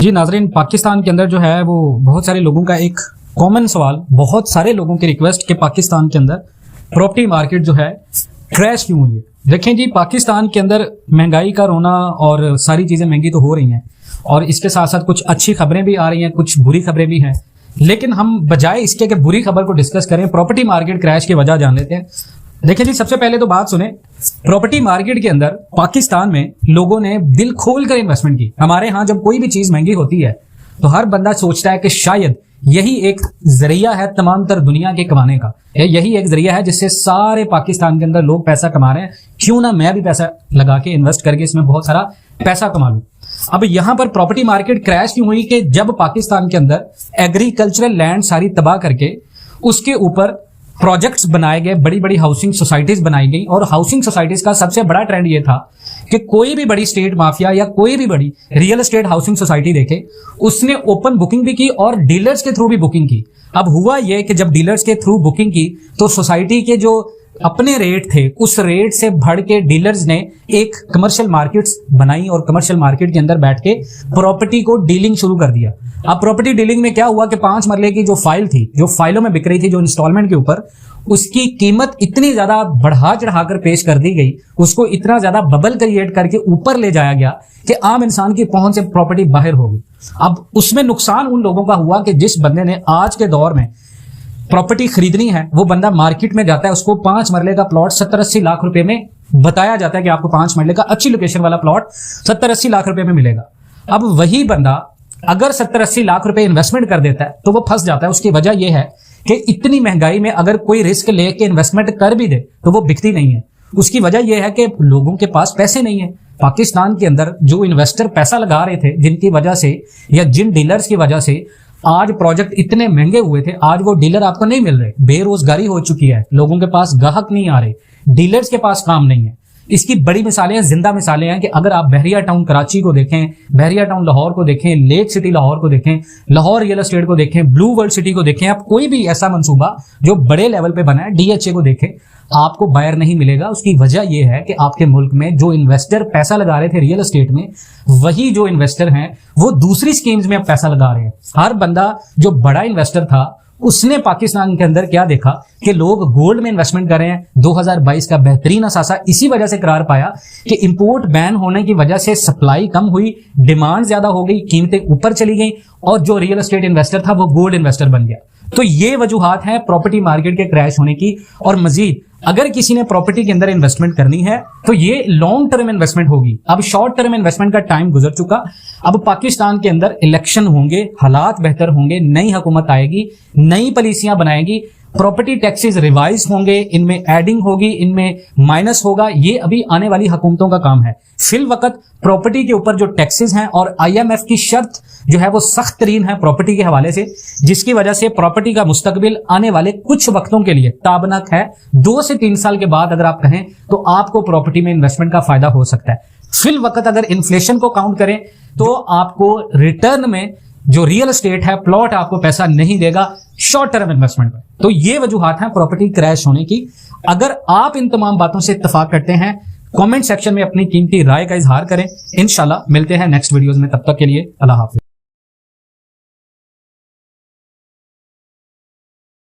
जी नाजरीन, पाकिस्तान के अंदर जो है वो बहुत सारे लोगों का एक कॉमन सवाल, बहुत सारे लोगों की रिक्वेस्ट कि पाकिस्तान के अंदर प्रॉपर्टी मार्केट जो है क्रैश क्यों हुई है। देखें जी, पाकिस्तान के अंदर महंगाई का रोना और सारी चीजें महंगी तो हो रही हैं और इसके साथ साथ कुछ अच्छी खबरें भी आ रही हैं, कुछ बुरी खबरें भी हैं। लेकिन हम बजाय इसके कि बुरी खबर को डिस्कस करें, प्रॉपर्टी मार्केट क्रैश की वजह जान लेते हैं। देखिए जी, सबसे पहले तो बात सुने, प्रॉपर्टी मार्केट के अंदर पाकिस्तान में लोगों ने दिल खोल कर इन्वेस्टमेंट की। हमारे यहाँ जब कोई भी चीज महंगी होती है तो हर बंदा सोचता है कि शायद यही एक जरिया है तमाम तर दुनिया के कमाने का, यही एक जरिया है जिससे सारे पाकिस्तान के अंदर लोग पैसा कमा रहे हैं, क्यों ना मैं भी पैसा लगा के इन्वेस्ट करके इसमें बहुत सारा पैसा कमा लूं। अब यहां पर प्रॉपर्टी मार्केट क्रैश क्यों हुई कि जब पाकिस्तान के अंदर एग्रीकल्चरल लैंड सारी तबाह करके उसके ऊपर प्रोजेक्ट्स बनाए गए, बड़ी बड़ी हाउसिंग सोसाइटीज बनाई गई। और हाउसिंग सोसाइटीज का सबसे बड़ा ट्रेंड ये था कि कोई भी बड़ी स्टेट माफिया या कोई भी बड़ी रियल एस्टेट हाउसिंग सोसाइटी देखे, उसने ओपन बुकिंग भी की और डीलर्स के थ्रू भी बुकिंग की। अब हुआ यह कि जब डीलर्स के थ्रू बुकिंग की तो सोसाइटी के जो अपने रेट थे उस रेट से बढ़ के डीलर्स ने एक कमर्शियल मार्केट्स बनाई और कमर्शियल मार्केट के अंदर बैठ के प्रॉपर्टी को डीलिंग शुरू कर दिया। अब प्रॉपर्टी डीलिंग में क्या हुआ कि 5 मरले की जो फाइल थी, जो फाइलों में बिक रही थी, जो इंस्टॉलमेंट के ऊपर, उसकी कीमत इतनी ज्यादा बढ़ा चढ़ाकर पेश कर दी गई, उसको इतना ज्यादा बबल क्रिएट करके ऊपर ले जाया गया कि आम इंसान की पहुंच से प्रॉपर्टी बाहर हो गई। अब उसमें नुकसान उन लोगों का हुआ कि जिस बंदे ने आज के दौर में प्रॉपर्टी खरीदनी है, वो बंदा मार्केट में जाता है, उसको 5 मरले का प्लॉट 70-80 लाख रुपए में बताया जाता है कि आपको 5 मरले का अच्छी लोकेशन वाला प्लॉट 70-80 लाख रुपए में मिलेगा। अब वही बंदा अगर 70-80 लाख रुपए इन्वेस्टमेंट कर देता है तो वो फंस जाता है। उसकी वजह यह है कि इतनी महंगाई में अगर कोई रिस्क लेके इन्वेस्टमेंट कर भी दे तो वो बिकती नहीं है। उसकी वजह यह है कि लोगों के पास पैसे नहीं है। पाकिस्तान के अंदर जो इन्वेस्टर पैसा लगा रहे थे, जिनकी वजह से या जिन डीलर्स की वजह से आज प्रोजेक्ट इतने महंगे हुए थे, आज वो डीलर आपको नहीं मिल रहे। बेरोजगारी हो चुकी है, लोगों के पास ग्राहक नहीं आ रहे, डीलर्स के पास काम नहीं है। इसकी बड़ी मिसालें हैं, जिंदा मिसालें हैं कि अगर आप बहरिया टाउन कराची को देखें, बहरिया टाउन लाहौर को देखें, लेक सिटी लाहौर को देखें, लाहौर रियल एस्टेट को देखें, ब्लू वर्ल्ड सिटी को देखें, आप कोई भी ऐसा मंसूबा जो बड़े लेवल पे बना है, DHA को देखें, आपको बायर नहीं मिलेगा। उसकी वजह यह है कि आपके मुल्क में जो इन्वेस्टर पैसा लगा रहे थे रियल एस्टेट में, वही जो इन्वेस्टर हैं वो दूसरी स्कीम्स में अब पैसा लगा रहे हैं। हर बंदा जो बड़ा इन्वेस्टर था उसने पाकिस्तान के अंदर क्या देखा कि लोग गोल्ड में इन्वेस्टमेंट कर रहे हैं। 2022 का बेहतरीन असासा इसी वजह से करार पाया कि इंपोर्ट बैन होने की वजह से सप्लाई कम हुई, डिमांड ज्यादा हो गई, कीमतें ऊपर चली गई और जो रियल एस्टेट इन्वेस्टर था वो गोल्ड इन्वेस्टर बन गया। तो ये वजूहात हैं प्रॉपर्टी मार्केट के क्रैश होने की। और मजीद अगर किसी ने प्रॉपर्टी के अंदर इन्वेस्टमेंट करनी है तो ये लॉन्ग टर्म इन्वेस्टमेंट होगी। अब शॉर्ट टर्म इन्वेस्टमेंट का टाइम गुजर चुका। अब पाकिस्तान के अंदर इलेक्शन होंगे, हालात बेहतर होंगे, नई हुकूमत आएगी, नई पॉलिसियां बनाएगी, प्रॉपर्टी टैक्सेस रिवाइज होंगे, इनमें एडिंग होगी, इनमें माइनस होगा। ये अभी आने वाली हुकूमतों का काम है। फिल वक्त प्रॉपर्टी के ऊपर जो टैक्सेस हैं और IMF की शर्त जो है वो सख्त तरीन है प्रॉपर्टी के हवाले से, जिसकी वजह से प्रॉपर्टी का मुस्तकबिल आने वाले कुछ वक्तों के लिए ताबनक है। 2 से 3 साल के बाद अगर आप कहें तो आपको प्रॉपर्टी में इन्वेस्टमेंट का फायदा हो सकता है। फिल वक्त अगर इन्फ्लेशन को काउंट करें तो आपको रिटर्न में जो रियल एस्टेट है, प्लॉट आपको पैसा नहीं देगा शॉर्ट टर्म इन्वेस्टमेंट में। तो ये वजूहात हैं प्रॉपर्टी क्रैश होने की। अगर आप इन तमाम बातों से इत्तेफाक करते हैं, कमेंट सेक्शन में अपनी कीमती राय का इजहार करें। इंशाल्लाह मिलते हैं नेक्स्ट वीडियोस में, तब तक के लिए अल्लाह हाफिज।